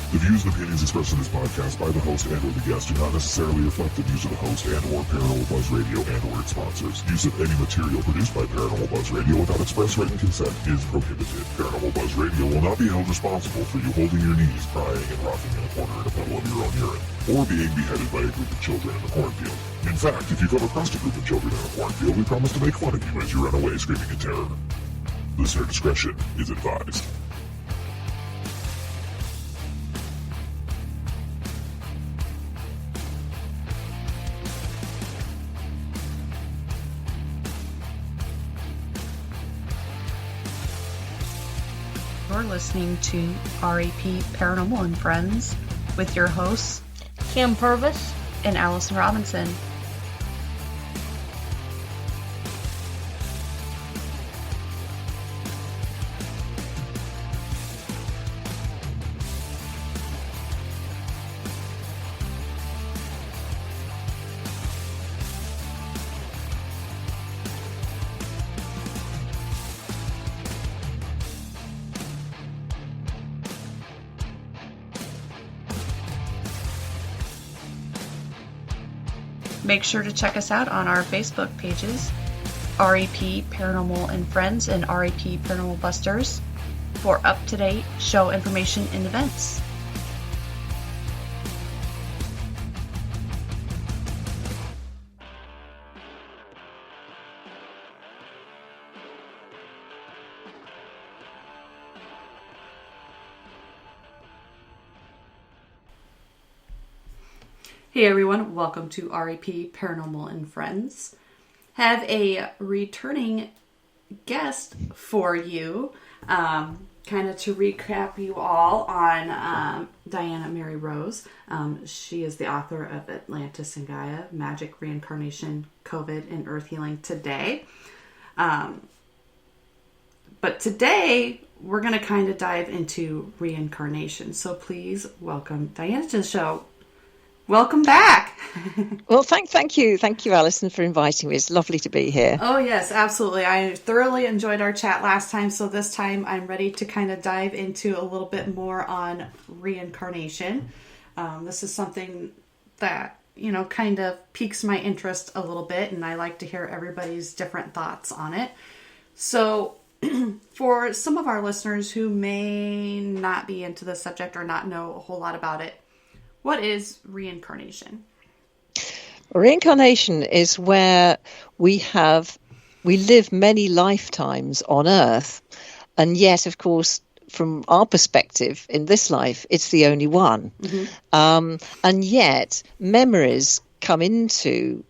The views and opinions expressed in this podcast by the host and or the guest do not necessarily reflect the views of the host and or Paranormal Buzz Radio and or its sponsors. Use of any material produced by Paranormal Buzz Radio without express written consent is prohibited. Paranormal Buzz Radio will not be held responsible for you holding your knees, crying, and rocking in a corner in a puddle of your own urine, or being beheaded by a group of children in a cornfield. In fact, if you come across a group of children in a cornfield, we promise to make fun of you as you run away screaming in terror. Listener discretion is advised. You're listening to REP Paranormal and Friends with your hosts, Kim Purvis and Allison Robinson. Make sure to check us out on our Facebook pages, REP Paranormal and Friends and REP Paranormal Busters, for up-to-date show information and events. Hey everyone, welcome to REP Paranormal and Friends. Have a returning guest for you, kind of to recap you all on Diana Mary Rose. She is the author of Atlantis and Gaia, Magic, Reincarnation, COVID, and Earth Healing Today. But today, we're going to kind of dive into reincarnation. So please welcome Diana to the show. Welcome back. Well, thank you, Alison, for inviting me. It's lovely to be here. Oh yes, absolutely. I thoroughly enjoyed our chat last time, so this time I'm ready to kind of dive into a little bit more on reincarnation. This is something that, kind of piques my interest a little bit, and I like to hear everybody's different thoughts on it. So, for some of our listeners who may not be into the subject or not know a whole lot about it, what is reincarnation? Reincarnation is where we live many lifetimes on Earth, and yet, of course, from our perspective in this life, it's the only one. Mm-hmm. And yet, memories come into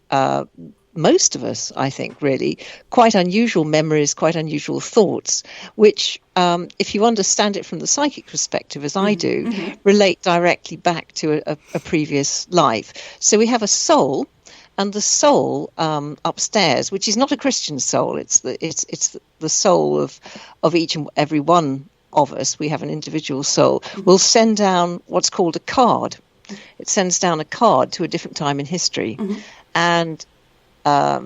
most of us, I think, really, quite unusual memories, quite unusual thoughts, which, if you understand it from the psychic perspective, as I do, mm-hmm. relate directly back to a previous life. So we have a soul, and the soul upstairs, which is not a Christian soul, it's the soul of each and every one of us. We have an individual soul. Mm-hmm. Will send down what's called a card. It sends down a card to a different time in history, mm-hmm. and I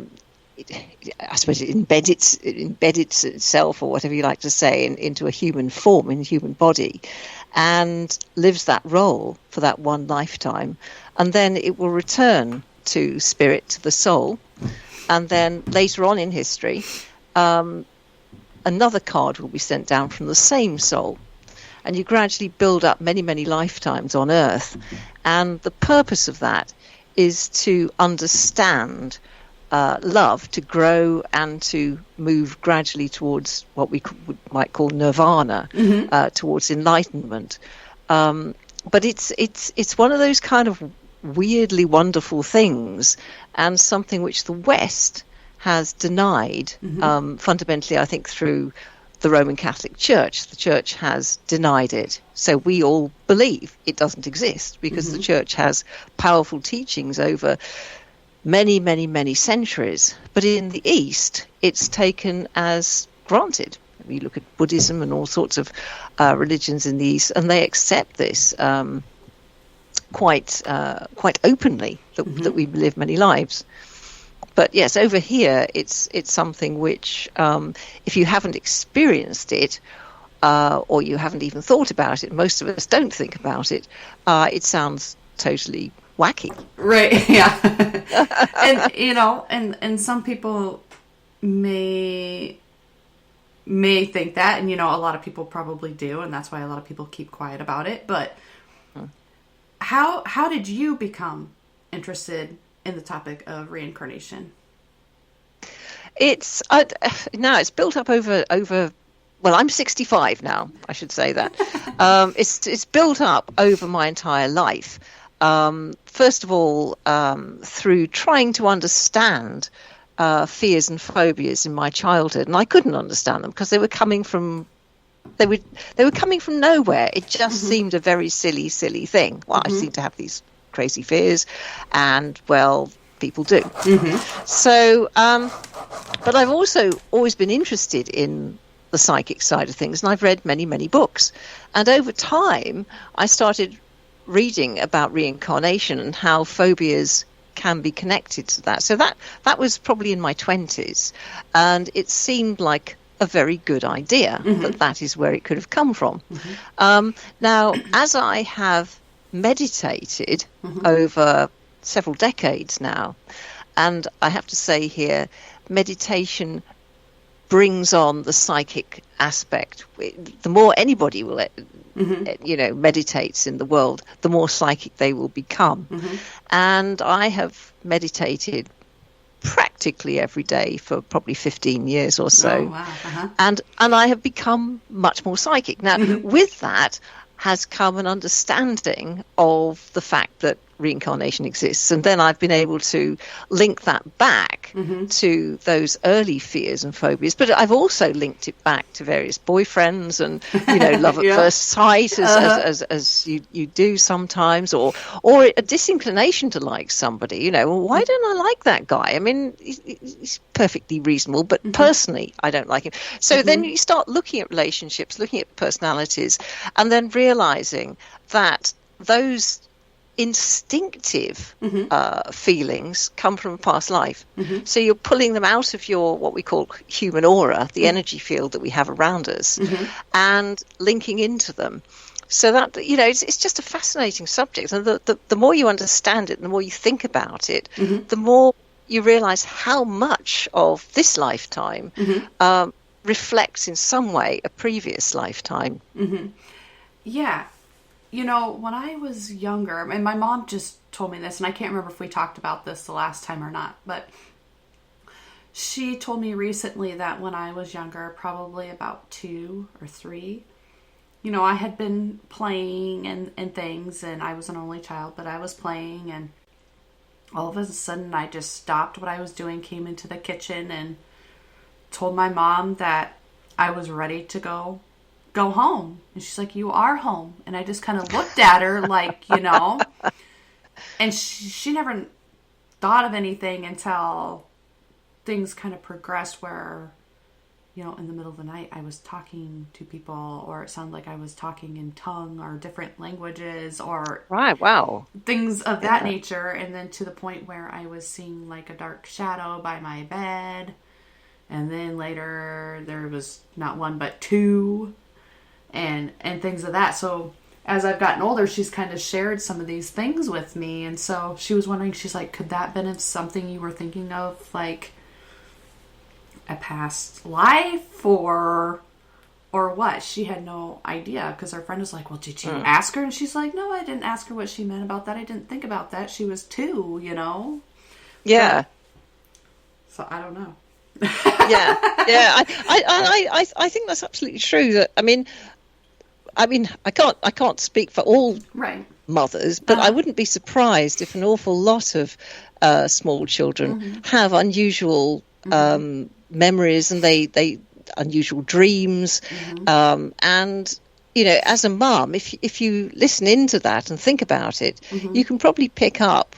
suppose it embeds itself, or whatever you like to say, into a human form, in a human body, and lives that role for that one lifetime. And then it will return to spirit, to the soul. And then later on in history, another card will be sent down from the same soul. And you gradually build up many, many lifetimes on Earth. And the purpose of that is to understand love, to grow and to move gradually towards what we might call nirvana, mm-hmm. Towards enlightenment. But it's one of those kind of weirdly wonderful things, and something which the West has denied, mm-hmm. Fundamentally, I think, through the Roman Catholic Church. The Church has denied it. So we all believe it doesn't exist, because mm-hmm. the Church has powerful teachings over many, many, many centuries. But in the East, it's taken as granted. We look at Buddhism and all sorts of religions in the East, and they accept this quite openly, that we live many lives. But yes, over here, it's something which, if you haven't experienced it, or you haven't even thought about it, most of us don't think about it, it sounds totally wacky. Right, yeah. And, you know, and some people may think that, and, you know, a lot of people probably do, and that's why a lot of people keep quiet about it. But how did you become interested in the topic of reincarnation? It's now it's built up over. Well, I'm 65 now. I should say that. It's built up over my entire life. First of all, through trying to understand fears and phobias in my childhood, and I couldn't understand them because they were coming from nowhere. It just seemed a very silly thing. Well, I seem to have these crazy fears, and well, people do. So, but I've also always been interested in the psychic side of things, and I've read many books. And over time, I started reading about reincarnation and how phobias can be connected to that. So that was probably in my 20s, and it seemed like a very good idea that is where it could have come from. Now, as I have meditated over several decades now, and I have to say here, meditation brings on the psychic aspect. The more anybody will, meditates in the world, the more psychic they will become. And I have meditated practically every day for probably 15 years or so. Oh, wow. And I have become much more psychic. Now, with that has come an understanding of the fact that reincarnation exists, and then I've been able to link that back to those early fears and phobias. But I've also linked it back to various boyfriends and love at first sight, as you do sometimes, or a disinclination to like somebody. Well, why don't I like that guy? I mean, he's perfectly reasonable, but personally, I don't like him. So then you start looking at relationships, looking at personalities, and then realizing that those instinctive feelings come from a past life. So you're pulling them out of your what we call human aura, the energy field that we have around us, and linking into them. So that it's just a fascinating subject, and the more you understand it, the more you think about it, the more you realize how much of this lifetime reflects in some way a previous lifetime. Yeah. When I was younger, and my mom just told me this, and I can't remember if we talked about this the last time or not, but she told me recently that when I was younger, probably about 2 or 3, I had been playing and things, and I was an only child, but I was playing, and all of a sudden I just stopped what I was doing, came into the kitchen, and told my mom that I was ready to go home. And she's like, "You are home." And I just kind of looked at her like, and she never thought of anything until things kind of progressed where, in the middle of the night I was talking to people, or it sounded like I was talking in tongue or different languages, or right, wow, things of that nature. And then to the point where I was seeing like a dark shadow by my bed. And then later there was not 1 but 2. And things of that. So as I've gotten older, she's kind of shared some of these things with me. And so she was wondering, she's like, could that have been something you were thinking of, like a past life or what? She had no idea, because her friend was like, well, did you ask her? And she's like, no, I didn't ask her what she meant about that. I didn't think about that. She was 2, Yeah. So I don't know. yeah. I think that's absolutely true. That I mean, I can't speak for all mothers, but I wouldn't be surprised if an awful lot of small children have unusual memories, and they unusual dreams, and as a mum, if you listen into that and think about it, you can probably pick up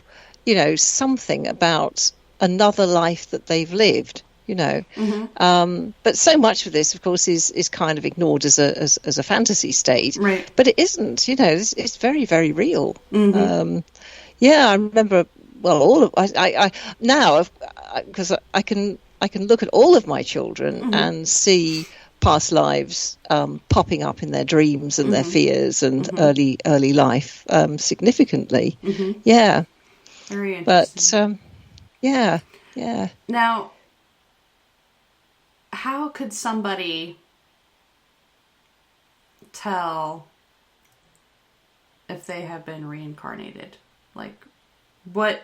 something about another life that they've lived. But so much of this, of course, is kind of ignored as a fantasy state. Right. But it isn't. It's very, very real. I remember. Well, all of I now, because I can look at all of my children and see past lives popping up in their dreams and their fears and early life significantly. Yeah. Very interesting. But yeah. Now, how could somebody tell if they have been reincarnated? Like, what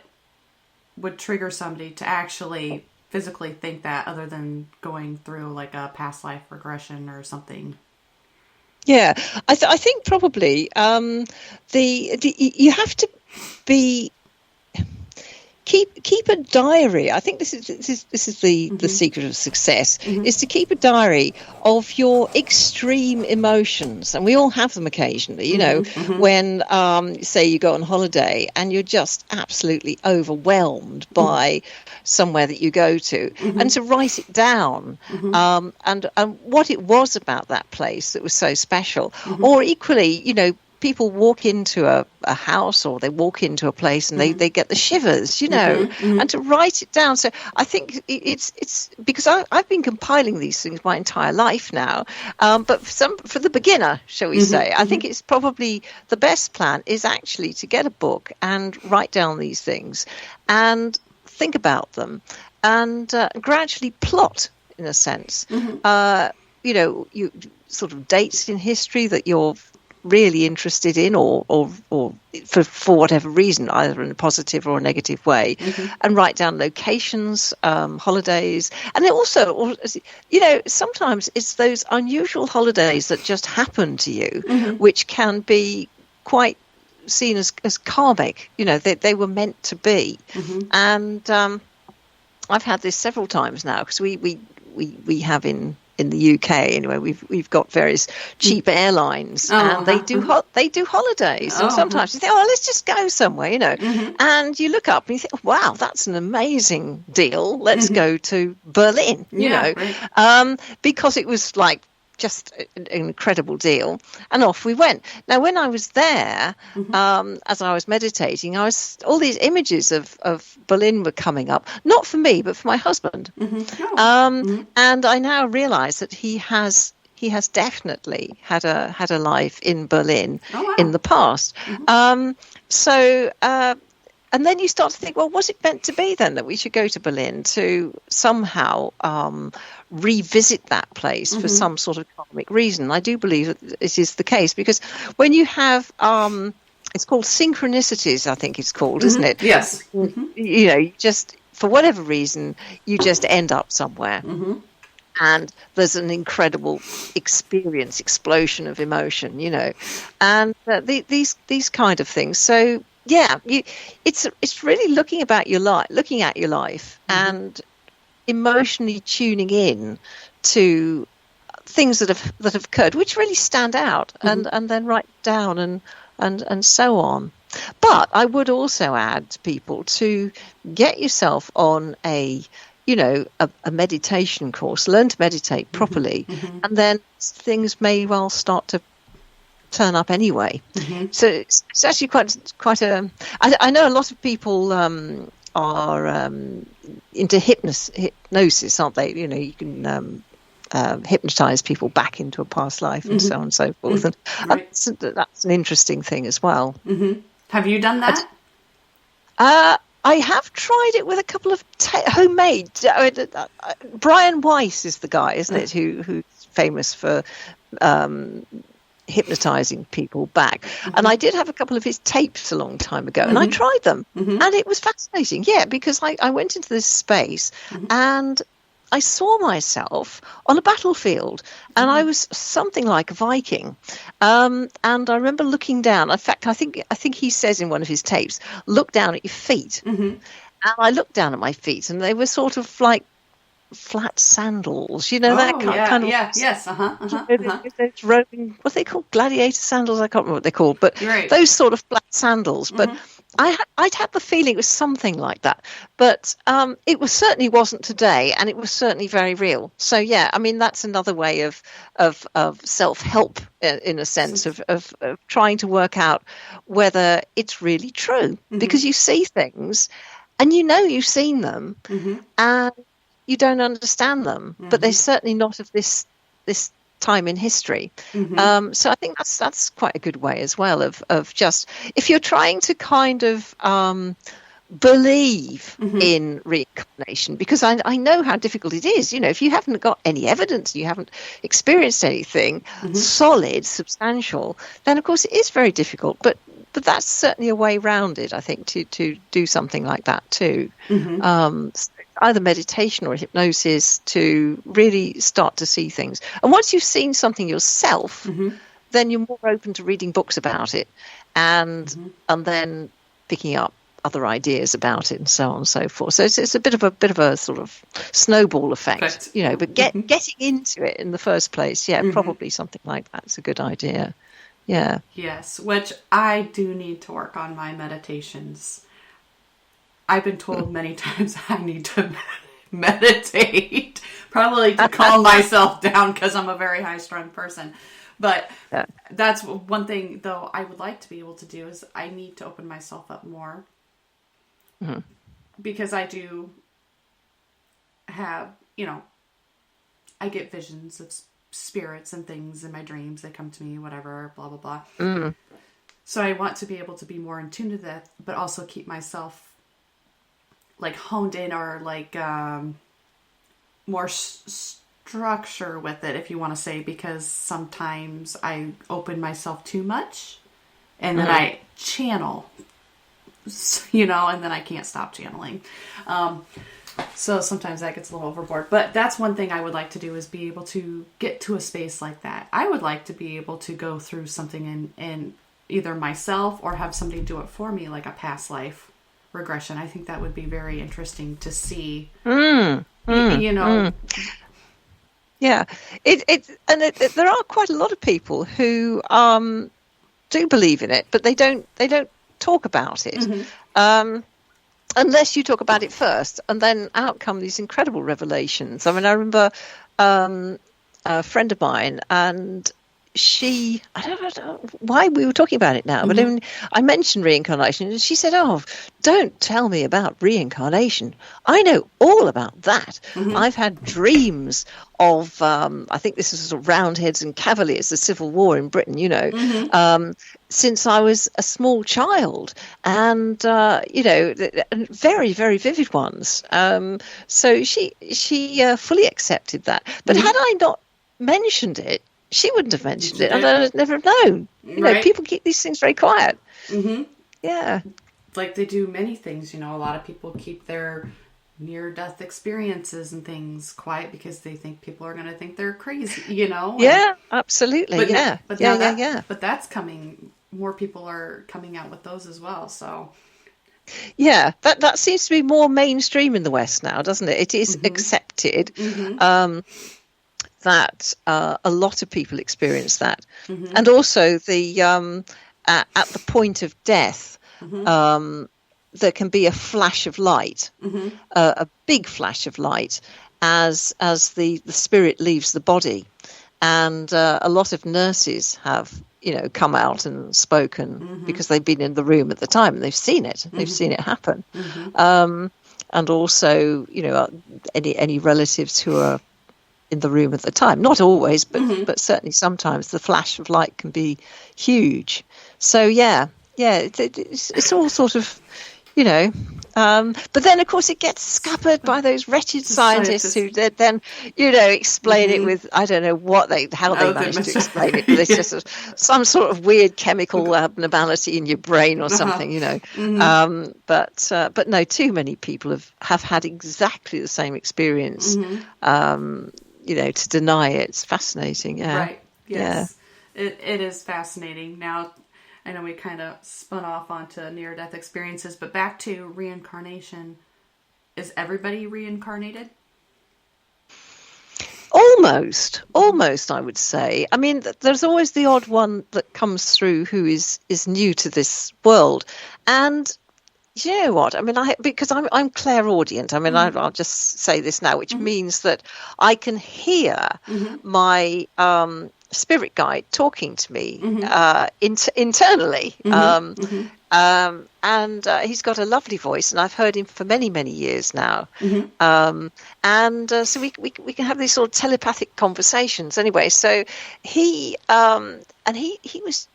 would trigger somebody to actually physically think that, other than going through like a past life regression or something? Yeah, I think probably you have to be keep a diary. I think this is the secret of success, is to keep a diary of your extreme emotions, and we all have them occasionally. You know, when say you go on holiday and you're just absolutely overwhelmed by somewhere that you go to, and to write it down, and what it was about that place that was so special, or equally, you know, people walk into a house or they walk into a place and they get the shivers, you know, and to write it down. So I think it's because I've been compiling these things my entire life now. But for the beginner, shall we say, I think it's probably the best plan is actually to get a book and write down these things and think about them and gradually plot, in a sense, you know, you sort of dates in history that you're really interested in, or for whatever reason, either in a positive or a negative way, and write down locations, holidays, and then also, you know, sometimes it's those unusual holidays that just happen to you, which can be quite seen as karmic. You know, they were meant to be, and I've had this several times now, because we have in the UK anyway, we've got various cheap airlines, and they do holidays, and sometimes you think, oh, let's just go somewhere, you know, and you look up and you think, wow, that's an amazing deal, let's go to Berlin, you know, right. Because it was like just an incredible deal, and off we went. Now, when I was there, as I was meditating, all these images of Berlin were coming up, not for me, but for my husband. And I now realise that he has definitely had a life in Berlin in the past. And then you start to think, well, was it meant to be then that we should go to Berlin to somehow revisit that place for some sort of karmic reason? I do believe that this is the case, because when you have, it's called synchronicities, I think it's called, isn't it? Yes. You know, you just, for whatever reason, you just end up somewhere. And there's an incredible explosion of emotion, you know, and these kind of things. So, yeah, it's really looking at your life, and emotionally tuning in to things that have occurred, which really stand out, and then write down and so on. But I would also add to people to get yourself on a meditation course, learn to meditate properly, and then things may well start to turn up anyway. So it's actually quite a. I know a lot of people are into hypnosis, aren't they? You know, you can hypnotize people back into a past life and so on and so forth, and that's an interesting thing as well. Have you done that? I have tried it with a couple of homemade. Brian Weiss is the guy, isn't it? Who's famous for hypnotizing people back, and I did have a couple of his tapes a long time ago, and I tried them, and it was fascinating. Yeah, because I went into this space and I saw myself on a battlefield, and I was something like a Viking, and I remember looking down. In fact, I think he says in one of his tapes, "Look down at your feet," and I looked down at my feet, and they were sort of like flat sandals, you know, kind of. Yes. Those Roman, what they call gladiator sandals. I can't remember what they're called, but those sort of flat sandals. But I'd had the feeling it was something like that, but it certainly wasn't today, and it was certainly very real. So yeah, I mean, that's another way of self-help, in a sense, of trying to work out whether it's really true, because you see things and you know you've seen them, and you don't understand them, but they're certainly not of this this time in history. So I think that's quite a good way as well of just, if you're trying to kind of believe in reincarnation, because I know how difficult it is. If you haven't got any evidence, you haven't experienced anything solid, substantial, then of course it is very difficult. But that's certainly a way round it, I think, to do something like that too. Either meditation or hypnosis, to really start to see things. And once you've seen something yourself, then you're more open to reading books about it, and then picking up other ideas about it, and so on and so forth. So it's a bit of a sort of snowball effect, But getting into it in the first place, probably something like that's a good idea. Yeah. Yes, which I do need to work on my meditations. I've been told many times I need to meditate, probably to calm myself down, because I'm a very high-strung person. But that's one thing, though, I would like to be able to do, is I need to open myself up more. Because I do have, I get visions of spirits and things in my dreams. They come to me, whatever, blah, blah, blah. So I want to be able to be more in tune to that, but also keep myself like honed in, or like more structure with it, if you want to say, because sometimes I open myself too much, and then I channel, and then I can't stop channeling. So sometimes that gets a little overboard, but that's one thing I would like to do, is be able to get to a space like that. I would like to be able to go through something in either myself, or have somebody do it for me, like a past life regression. I think that would be very interesting to see. Yeah, there are quite a lot of people who do believe in it, but they don't talk about it. Unless you talk about it first, and then out come these incredible revelations. I mean, I remember a friend of mine, and I don't know why we were talking about it now, but I mentioned reincarnation, and she said, "Oh, don't tell me about reincarnation. I know all about that. I've had dreams of, I think this is sort of Roundheads and Cavaliers, the Civil War in Britain, since I was a small child, and, very, very vivid ones." So she fully accepted that. But had I not mentioned it, she wouldn't have mentioned it, and I'd never have known. People keep these things very quiet. Yeah. Like they do many things, a lot of people keep their near-death experiences and things quiet, because they think people are going to think they're crazy, Yeah, absolutely. But that's coming, more people are coming out with those as well, so. Yeah, that seems to be more mainstream in the West now, doesn't it? It is accepted. That a lot of people experience that, and also the at the point of death, there can be a flash of light, a big flash of light, as the spirit leaves the body, and a lot of nurses have come out and spoken, because they've been in the room at the time and they've seen it, happen, and also any relatives who are in the room at the time. Not always, but certainly sometimes the flash of light can be huge. So it's all sort of, but then of course it gets scuppered by those wretched scientists who then, explain it with, I don't know how they manage to explain it, but it's just some sort of weird chemical abnormality in your brain or something, but no, too many people have had exactly the same experience. To deny it. It's fascinating. Yeah. Right. Yes. Yeah. It is fascinating. Now, I know we kind of spun off onto near-death experiences, but back to reincarnation. Is everybody reincarnated? Almost, I would say. I mean, there's always the odd one that comes through who is new to this world, and you know what? I mean, because I'm clairaudient. I mean, I'll just say this now, which means that I can hear my spirit guide talking to me internally. And he's got a lovely voice, and I've heard him for many, many years now. So we can have these sort of telepathic conversations. Anyway, so he was.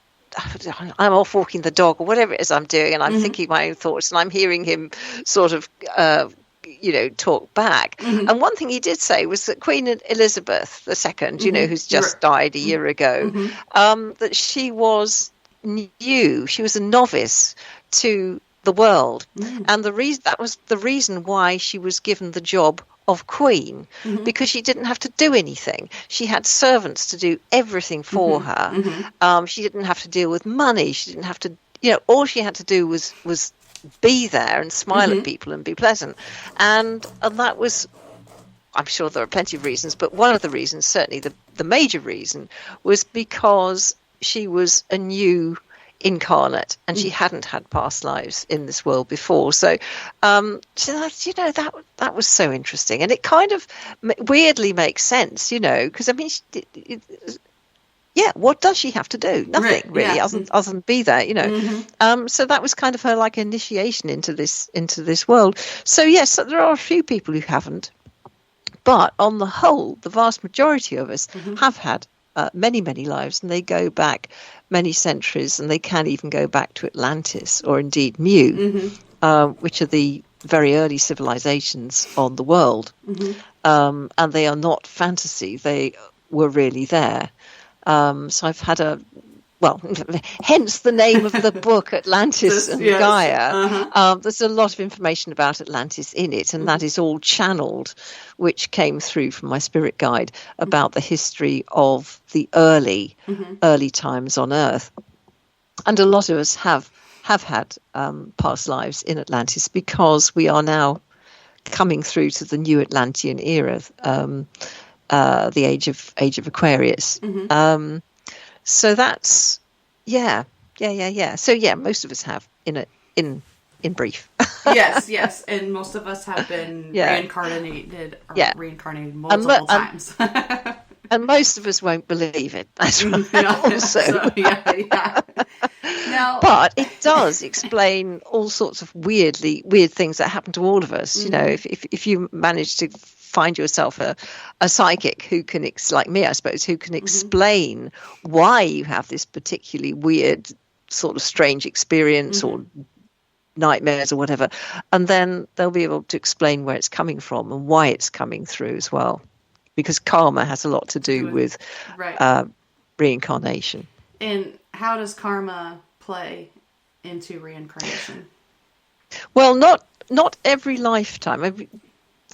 I'm off walking the dog or whatever it is I'm doing, and I'm thinking my own thoughts, and I'm hearing him sort of talk back. And one thing he did say was that Queen Elizabeth II, who's just died a year ago, that she was new, she was a novice to the world, and that was the reason why she was given the job of queen, because she didn't have to do anything. She had servants to do everything for her. She didn't have to deal with money. She didn't have to, all she had to do was be there and smile at people and be pleasant. And that was, I'm sure there are plenty of reasons, but one of the reasons, certainly the major reason, was because she was a new incarnate, and she hadn't had past lives in this world before. So that was so interesting, and it kind of weirdly makes sense, because I mean, what does she have to do? Nothing really, other than be there, so that was kind of her like initiation into this world. So yes, there are a few people who haven't, but on the whole, the vast majority of us have had many, many lives, and they go back many centuries, and they can even go back to Atlantis, or indeed Mu, which are the very early civilizations on the world. And they are not fantasy, they were really there. So I've had hence the name of the book, Atlantis and Gaia. There's a lot of information about Atlantis in it, and that is all channeled, which came through from my spirit guide, about the history of the early times on Earth. And a lot of us have had past lives in Atlantis, because we are now coming through to the new Atlantean era, the age of Aquarius. So that's So most of us have in brief. yes, and most of us have been reincarnated multiple times. And most of us won't believe it. That's right. Also. Now, but it does explain all sorts of weird things that happen to all of us. If you manage to find yourself a psychic who can, like me, I suppose, who can explain why you have this particularly weird sort of strange experience or nightmares or whatever, and then they'll be able to explain where it's coming from and why it's coming through as well, because karma has a lot to do with reincarnation. And how does karma play into reincarnation? Well, not every lifetime.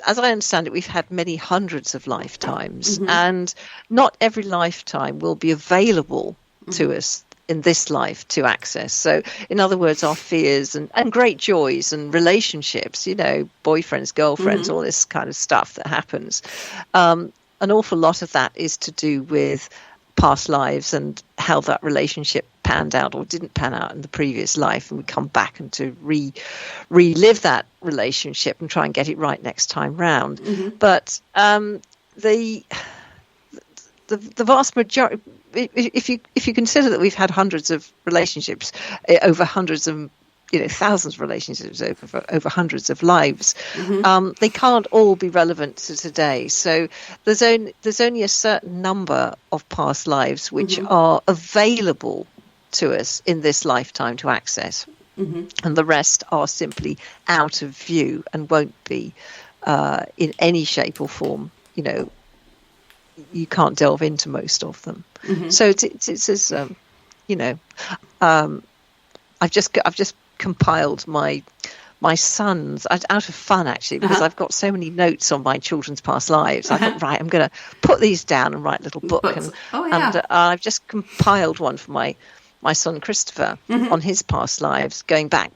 As I understand it, we've had many hundreds of lifetimes, and not every lifetime will be available to us in this life to access. So, in other words, our fears and great joys and relationships, boyfriends, girlfriends, all this kind of stuff that happens. An awful lot of that is to do with past lives and how that relationship panned out or didn't pan out in the previous life, and we come back and to relive that relationship and try and get it right next time round. But the vast majority, if you consider that we've had hundreds of relationships over hundreds of thousands of relationships over hundreds of lives, they can't all be relevant to today. So there's only a certain number of past lives which are available to us in this lifetime to access, and the rest are simply out of view and won't be in any shape or form. You can't delve into most of them. So it's as I've just compiled my son's, out of fun actually, because I've got so many notes on my children's past lives. I thought, right, I'm going to put these down and write a little book. And I've just compiled one for my son Christopher on his past lives, going back.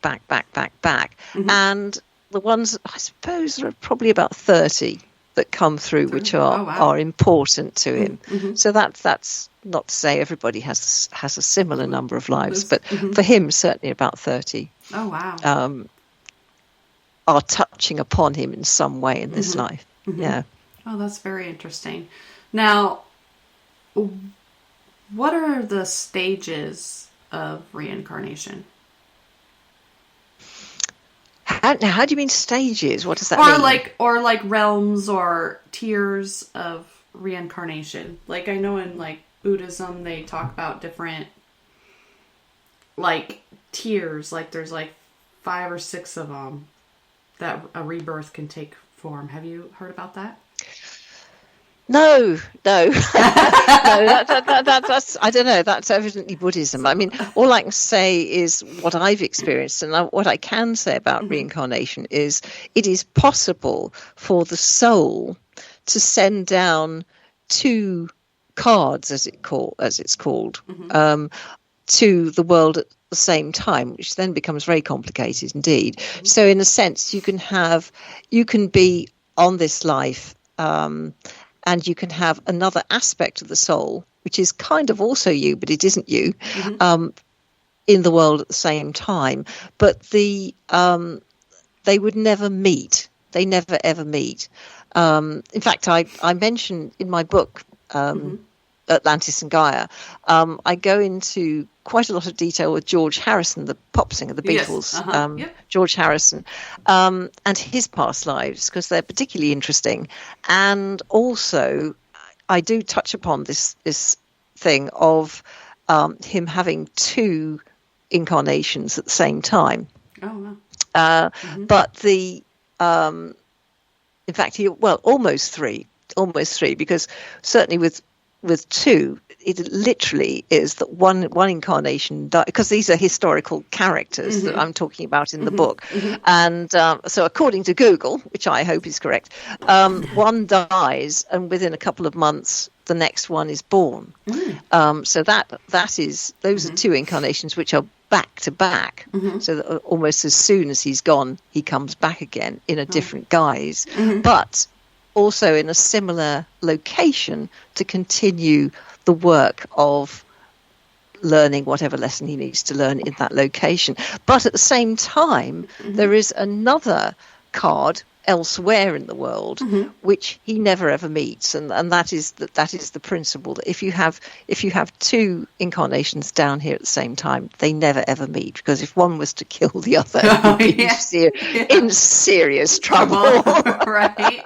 And the ones, I suppose, there are probably about 30 that come through, which are important to him. So that's not to say everybody has a similar number of lives, but for him, certainly about 30. Oh, wow. Are touching upon him in some way in this life. Yeah. Oh, that's very interesting. Now, what are the stages of reincarnation? How do you mean stages? What does that mean? Or like realms or tiers of reincarnation. Like I know in like Buddhism they talk about different like tiers. Like there's like 5 or 6 of them that a rebirth can take form. Have you heard about that? No, no, no. That's I don't know. That's evidently Buddhism. I mean, all I can say is what I've experienced, and what I can say about reincarnation is it is possible for the soul to send down 2 cards, as it's called, to the world at the same time, which then becomes very complicated indeed. So, in a sense, you can be on this life. And you can have another aspect of the soul, which is kind of also you, but it isn't you, in the world at the same time. But they would never meet. They never, ever meet. In fact, I mentioned in my book, Atlantis and Gaia, I go into quite a lot of detail with George Harrison, the pop singer, the Beatles, George Harrison, and his past lives, because they're particularly interesting. And also, I do touch upon this thing of him having 2 incarnations at the same time. Oh, wow. But in fact, almost three, because certainly with 2, it literally is that one incarnation, because these are historical characters that I'm talking about in the book. And so according to Google, which I hope is correct, one dies and within a couple of months, the next one is born. So those are 2 incarnations which are back to back. So that almost as soon as he's gone, he comes back again in a different guise. But also in a similar location to continue the work of learning whatever lesson he needs to learn in that location. But at the same time, there is another card elsewhere in the world which he never ever meets, and that is the principle that if you have 2 incarnations down here at the same time, they never ever meet, because if one was to kill the other, he'd be in serious trouble. Right.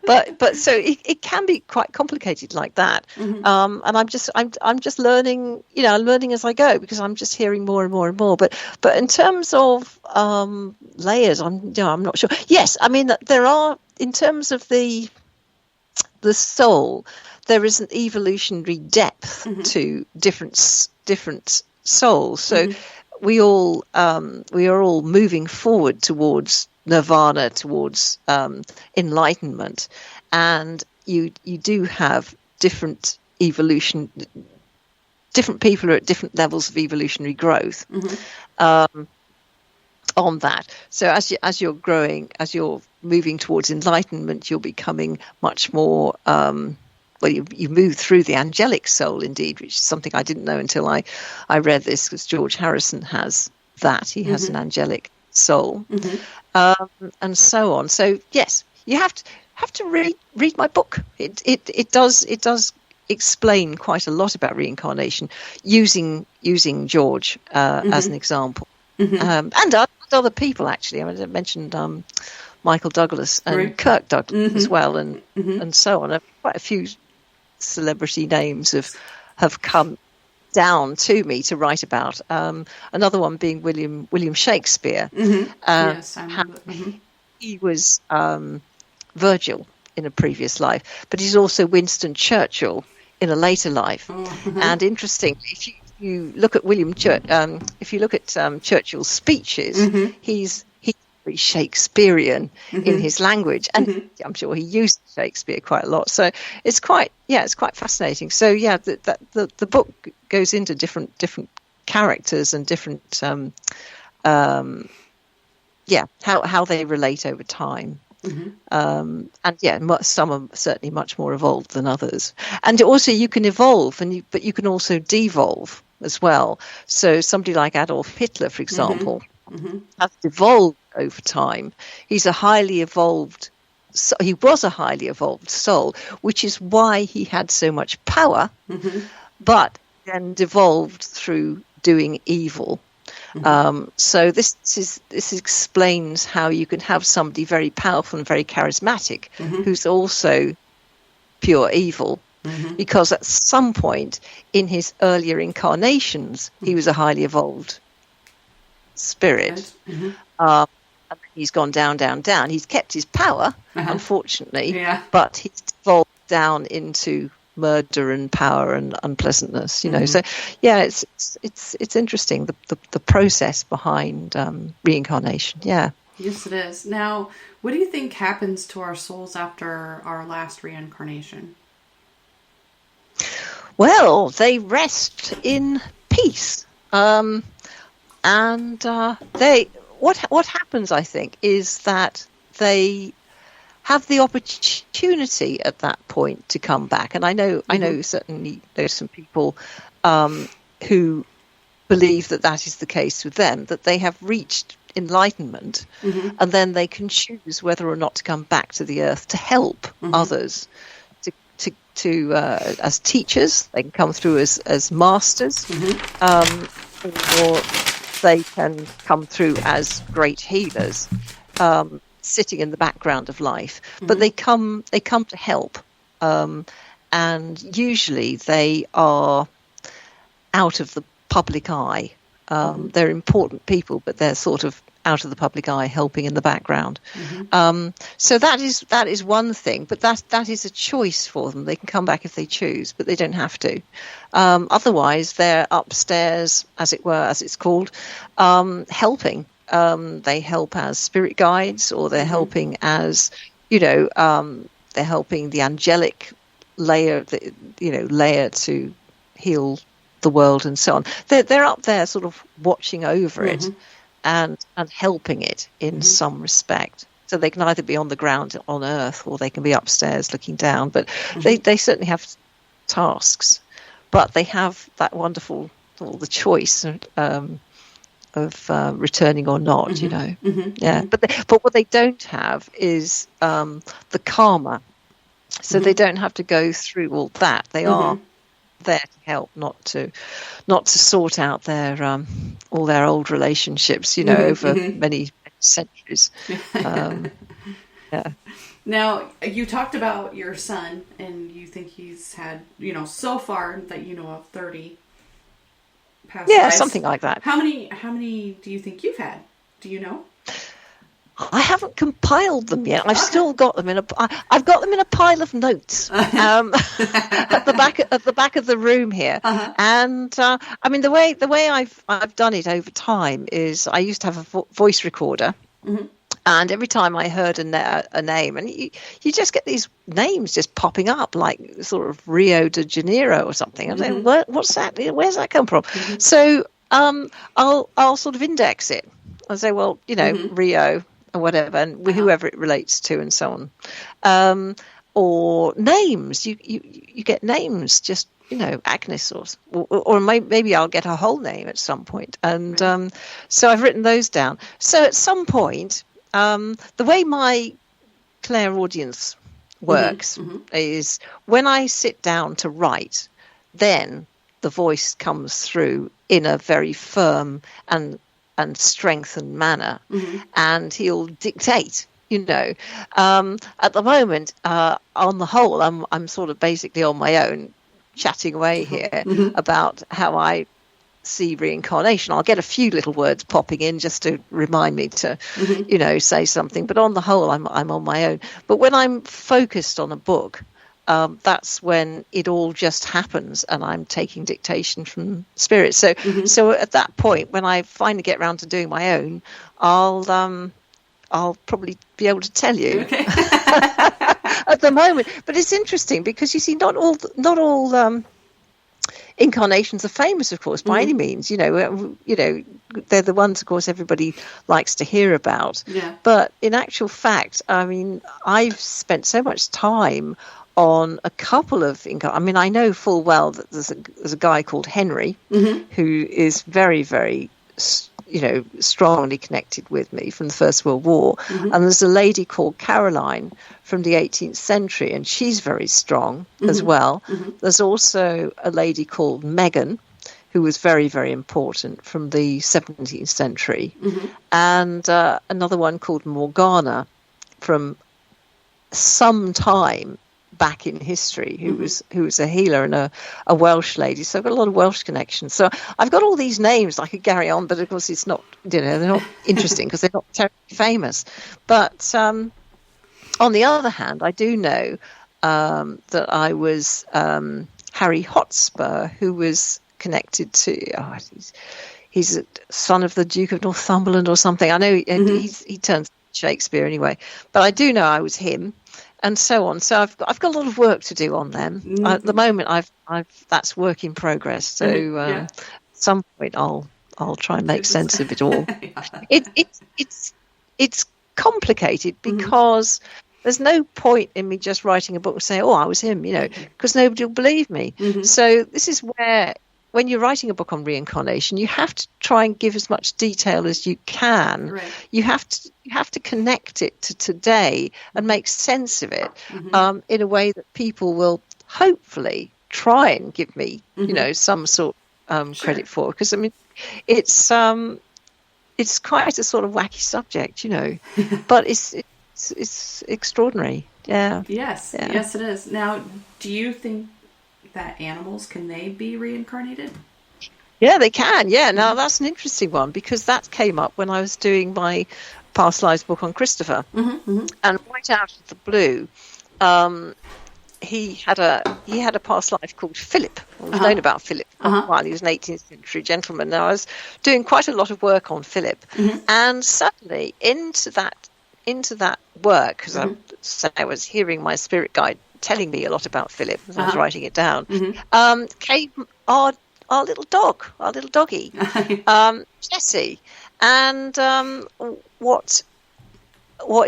but so it can be quite complicated like that. And I'm just learning, learning as I go, because I'm just hearing more and more and more. But in terms of layers, I'm not sure. Yes, I mean there are, in terms of the soul, there is an evolutionary depth to different souls. So we are all moving forward towards nirvana, towards enlightenment, and you do have different evolution. Different people are at different levels of evolutionary growth. On that, so as you're growing, as you're moving towards enlightenment, you're becoming much more. You move through the angelic soul, indeed, which is something I didn't know until I read this, because George Harrison has that. He has an angelic soul, and so on. So yes, you have to read my book. It does explain quite a lot about reincarnation, using George as an example, and other people actually. I mean, I mentioned Michael Douglas and Kirk Douglas as well, and so on. Quite a few celebrity names have come down to me to write about. Another one being William Shakespeare. Yes, I remember. He was Virgil in a previous life, but he's also Winston Churchill in a later life. And interestingly, if you look at Churchill's speeches, he's very Shakespearean in his language, and I'm sure he used Shakespeare quite a lot. So it's quite fascinating. So the book goes into different characters and different how they relate over time. And some are certainly much more evolved than others. And also you can evolve, but you can also devolve as well. So somebody like Adolf Hitler, for example, has evolved over time. He was a highly evolved soul, which is why he had so much power. but then devolved through doing evil. So this explains how you can have somebody very powerful and very charismatic who's also pure evil, because at some point in his earlier incarnations he was a highly evolved spirit. And he's gone down. He's kept his power, unfortunately, but he's devolved down into murder and power and unpleasantness. So it's interesting, the process behind reincarnation. Yes, it is. Now, what do you think happens to our souls after our last reincarnation? Well, they rest in peace, and they what happens, I think, is that they have the opportunity at that point to come back. And I know certainly there's some people who believe that is the case with them, that they have reached enlightenment, and then they can choose whether or not to come back to the earth to help others, to as teachers. They can come through as masters, or they can come through as great healers, sitting in the background of life. But they come to help, and usually they are out of the public eye. They're important people, but they're sort of out of the public eye, helping in the background. So that is one thing, but that is a choice for them. They can come back if they choose, but they don't have to. Otherwise, they're upstairs, as it were, as it's called, helping. They help as spirit guides, or they're helping as, they're helping the angelic layer to heal the world and so on. They're up there sort of watching over it and helping it in some respect. So they can either be on the ground on Earth, or they can be upstairs looking down. But they certainly have tasks. But they have that wonderful, the choice of returning or not, Yeah. But what they don't have is the karma. So they don't have to go through all that. They are there to help, not to sort out their all their old relationships, over many centuries. Now, you talked about your son, and you think he's had, so far that you know of, 30 past lives. Something like that. How many do you think you've had? Do you know? I haven't compiled them yet. I've still got them I've got them in a pile of notes at the back of the room here. And I mean, the way I've done it over time is I used to have a voice recorder, and every time I heard a name, and you just get these names just popping up, like sort of Rio de Janeiro or something. I'm saying, what's that? Where's that come from? So I'll sort of index it. I'll say, well, Rio, or whatever, and whoever it relates to, and so on. Or names, you get names, just Agnes, or maybe I'll get a whole name at some point, and so I've written those down. So at some point, the way my clairaudience works is when I sit down to write, then the voice comes through in a very firm and strengthened manner, and he'll dictate. At the moment, on the whole, I'm sort of basically on my own, chatting away here about how I see reincarnation. I'll get a few little words popping in just to remind me to, say something. But on the whole, I'm on my own. But when I'm focused on a book, that's when it all just happens, and I'm taking dictation from spirit. So at that point, when I finally get around to doing my own, I'll probably be able to tell you. Okay. At the moment. But it's interesting because you see, not all incarnations are famous, of course, by any means. They're the ones, of course, everybody likes to hear about. Yeah. But in actual fact, I mean, I've spent so much time on a couple of I know full well that there's a guy called Henry who is very, very, strongly connected with me from the First World War. And there's a lady called Caroline from the 18th century, and she's very strong as well. There's also a lady called Megan, who was very, very important from the 17th century, and another one called Morgana from some time back in history, who was a healer and a Welsh lady. So I've got a lot of Welsh connections. So I've got all these names I could carry on, but of course it's not, they're not interesting because they're not terribly famous. But on the other hand, I do know that I was Harry Hotspur, who was connected to, he's a son of the Duke of Northumberland or something. I know he turns Shakespeare anyway, but I do know I was him. And so on. So I've got a lot of work to do on them. At the moment, I've that's work in progress. So at some point, I'll try and make sense of it all. It's complicated because there's no point in me just writing a book and saying, "Oh, I was him," because nobody will believe me. So this is where, when you're writing a book on reincarnation, you have to try and give as much detail as you can. Right. You have to connect it to today and make sense of it in a way that people will hopefully try and give me, some sort of credit for. Because I mean, it's quite a sort of wacky subject, but it's extraordinary. Yeah. Yes. Yeah. Yes, it is. Now, do you think that animals, can they be reincarnated? Yeah, they can. Yeah, now that's an interesting one because that came up when I was doing my past lives book on Christopher, and right out of the blue, he had a past life called Philip. I was known about Philip while he was an 18th century gentleman. Now I was doing quite a lot of work on Philip, and suddenly into that work, because I was hearing my spirit guide telling me a lot about Philip as I was writing it down, came our little doggy, Jessie, and what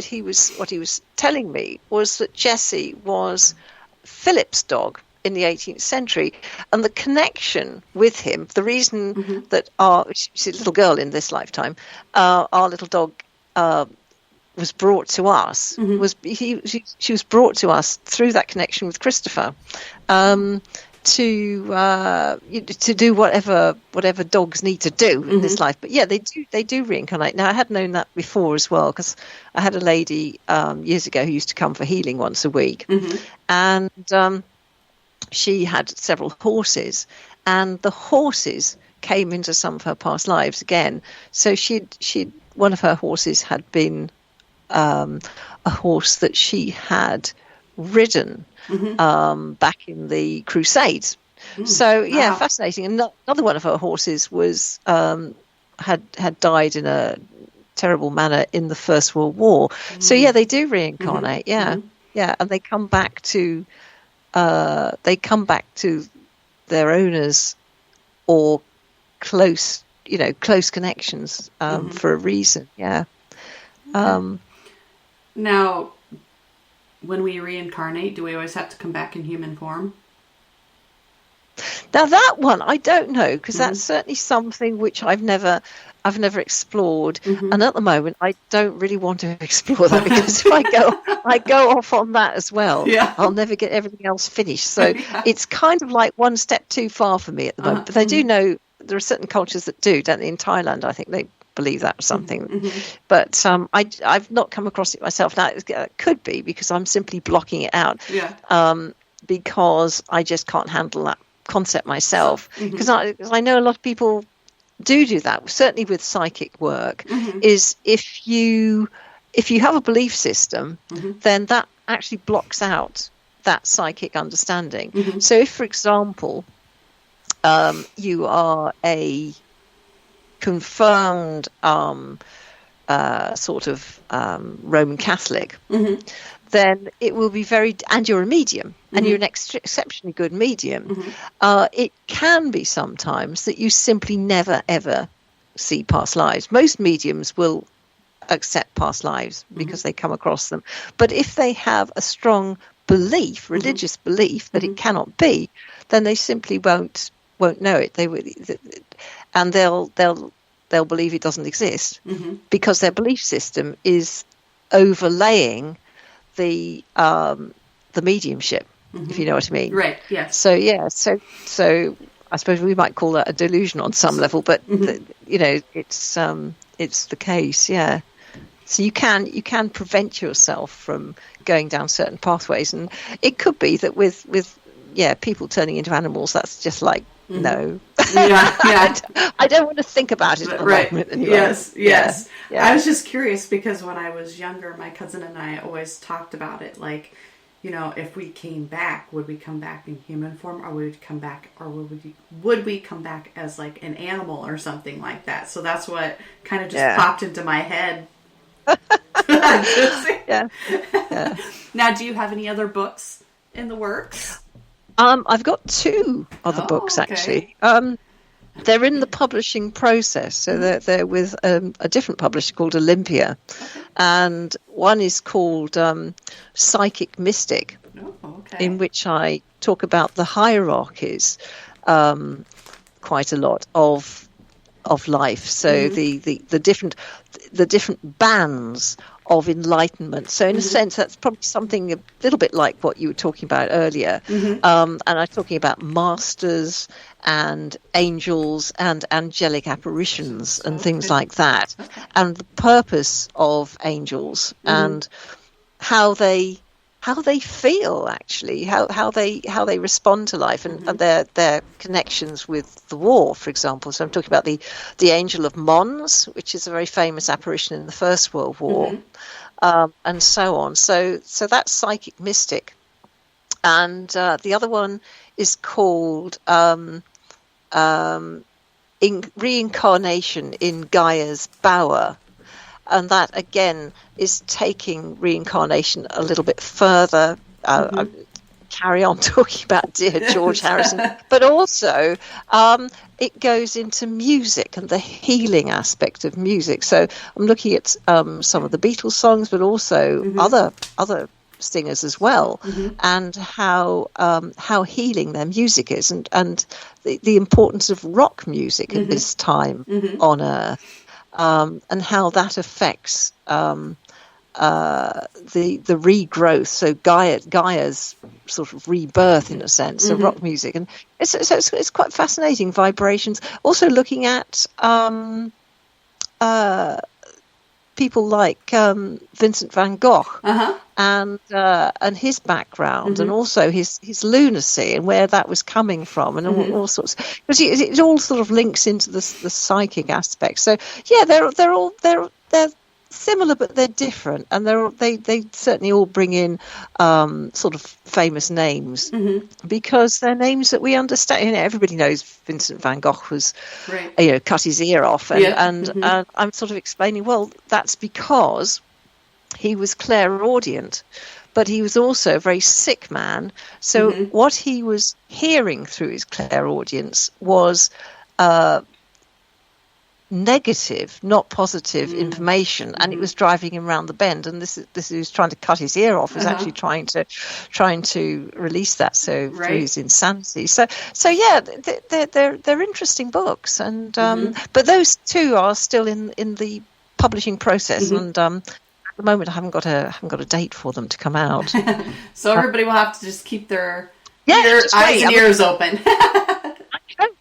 he was telling me was that Jessie was Philip's dog in the 18th century, and the connection with him, the reason that she's a little girl in this lifetime, our little dog was brought to us she was brought to us through that connection with Christopher, to do whatever dogs need to do in this life. But yeah, they do reincarnate. Now I had known that before as well, because I had a lady years ago who used to come for healing once a week, and she had several horses, and the horses came into some of her past lives again. So she'd one of her horses had been a horse that she had ridden back in the Crusades. So yeah, fascinating. And another one of her horses was had died in a terrible manner in the First World War. So yeah, they do reincarnate. Yeah, and they come back to their owners or close connections for a reason. Yeah. Now, when we reincarnate, do we always have to come back in human form? Now that one I don't know, because that's certainly something which I've never explored, and at the moment I don't really want to explore that, because if I go off on that as well, I'll never get everything else finished. So it's kind of like one step too far for me at the moment. But I do know there are certain cultures that do, don't they? In Thailand, I think they believe that or something, but I've not come across it myself. Now it could be because I'm simply blocking it out, because I just can't handle that concept myself, because I know a lot of people do that, certainly with psychic work, is if you have a belief system, then that actually blocks out that psychic understanding. So if, for example, you are a confirmed sort of Roman Catholic, then it will be and you're a medium, and you're an exceptionally good medium. It can be sometimes that you simply never ever see past lives. Most mediums will accept past lives because they come across them, but if they have a strong belief, religious belief, that it cannot be, then they simply won't know it. They will, and they'll they'll believe it doesn't exist, because their belief system is overlaying the mediumship, if you know what I mean. Right. Yes. So yeah. So I suppose we might call that a delusion on some level, but it's the case. Yeah. So you can prevent yourself from going down certain pathways, and it could be that with people turning into animals, that's just like no. Yeah. I don't want to think about it at the moment. Anyway. Yes. Yeah. I was just curious because when I was younger, my cousin and I always talked about it, like, if we came back, would we come back in human form, or would we come back as like an animal or something like that? So that's what kind of just popped into my head. Yeah. Now, do you have any other books in the works? I've got 2 other books actually. They're in the publishing process, so they're with a different publisher called Olympia, and one is called Psychic Mystic, in which I talk about the hierarchies quite a lot of life. So the different bands of enlightenment. So in a sense, that's probably something a little bit like what you were talking about earlier. And I'm talking about masters and angels and angelic apparitions and things like that, and the purpose of angels and how they feel, actually, how they respond to life, and their connections with the war, for example. So I'm talking about the Angel of Mons, which is a very famous apparition in the First World War, and so on. So that's Psychic Mystic, and the other one is called Reincarnation in Gaia's Bower. And that, again, is taking reincarnation a little bit further. I carry on talking about dear George Harrison. But also, it goes into music and the healing aspect of music. So I'm looking at some of the Beatles songs, but also other singers as well, and how healing their music is, and the importance of rock music at this time on Earth. And how that affects the regrowth, so Gaia's sort of rebirth in a sense, of rock music, and it's quite fascinating. Vibrations. Also looking at people like Vincent van Gogh and his background, and also his lunacy and where that was coming from, and all sorts. Because it all sort of links into the psychic aspect. So yeah, they're similar, but they're different, and they certainly all bring in sort of famous names, because they're names that we understand. Everybody knows Vincent van Gogh was, cut his ear off, and I'm sort of explaining, well, that's because he was clairaudient, but he was also a very sick man. So what he was hearing through his clairaudience was negative, not positive information, and it was driving him around the bend. And this he was trying to cut his ear off, was actually trying to release that, so through his insanity. So yeah, they're interesting books, and but those 2 are still in the publishing process, and at the moment I haven't got a date for them to come out. So everybody will have to just keep their eyes and ears open.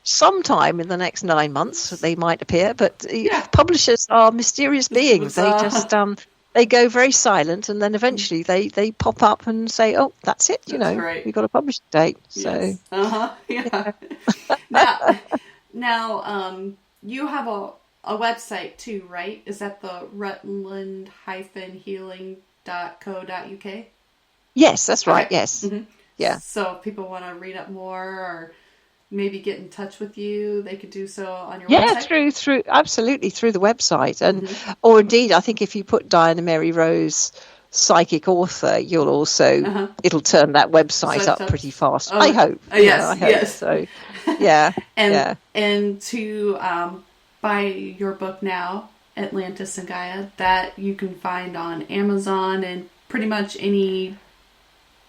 Sometime in the next 9 months they might appear, but publishers are mysterious beings. They just they go very silent, and then eventually they pop up and say, "Oh, that's it. We've got a publishing date." So Now, you have a website too, right? Is that the Rutland-healing.co.uk? Yes, that's right. Yes. Yeah. So if people want to read up more, or maybe get in touch with you, they could do so on your website? through absolutely through the website, and or indeed, I think if you put Diana Mary Rose psychic author, you'll also it'll turn that website up pretty fast. I hope. I hope so. Yeah. And to buy your book now, Atlantis and Gaia, that you can find on Amazon and pretty much any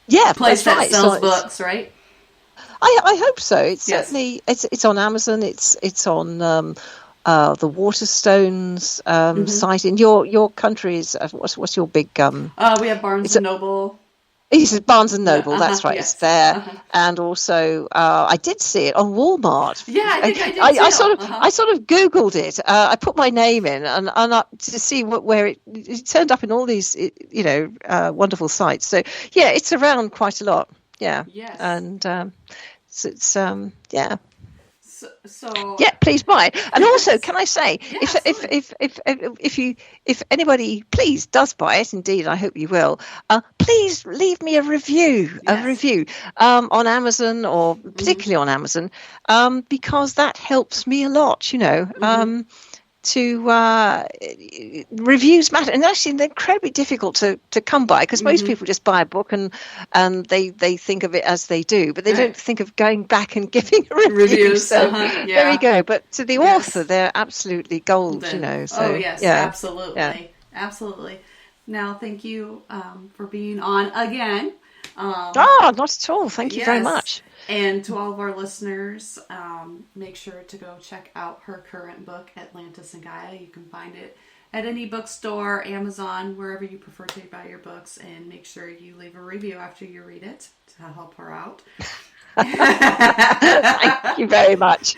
place that sells books, right? I hope so. It's certainly it's on Amazon. It's on the Waterstones site in your country is what's your big we have Barnes and Noble. He says Barnes and Noble. That's right. Yes. It's there, and also I did see it on Walmart. Yeah, I did too. I sort of Googled it. I put my name in and to see where it turned up in all these wonderful sites. So yeah, it's around quite a lot. Yeah. Yes. And it's yeah. So yeah, please buy it. And also, can I say, yeah, if anybody please does buy it, indeed, I hope you will. Please leave me a review, on Amazon, or particularly on Amazon, because that helps me a lot. Reviews matter, and actually they're incredibly difficult to come by, because most people just buy a book and they think of it as they do, but they don't think of going back and giving a review. So there you go. But to the author, they're absolutely gold. So, oh yes, absolutely, absolutely. Now, thank you for being on again. Not at all. Thank you very much. And to all of our listeners, make sure to go check out her current book, Atlantis and Gaia. You can find it at any bookstore, Amazon, wherever you prefer to buy your books. And make sure you leave a review after you read it to help her out. Thank you very much.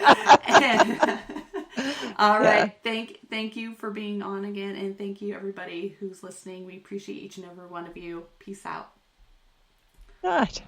All right. Thank you for being on again. And thank you, everybody who's listening. We appreciate each and every one of you. Peace out. All right.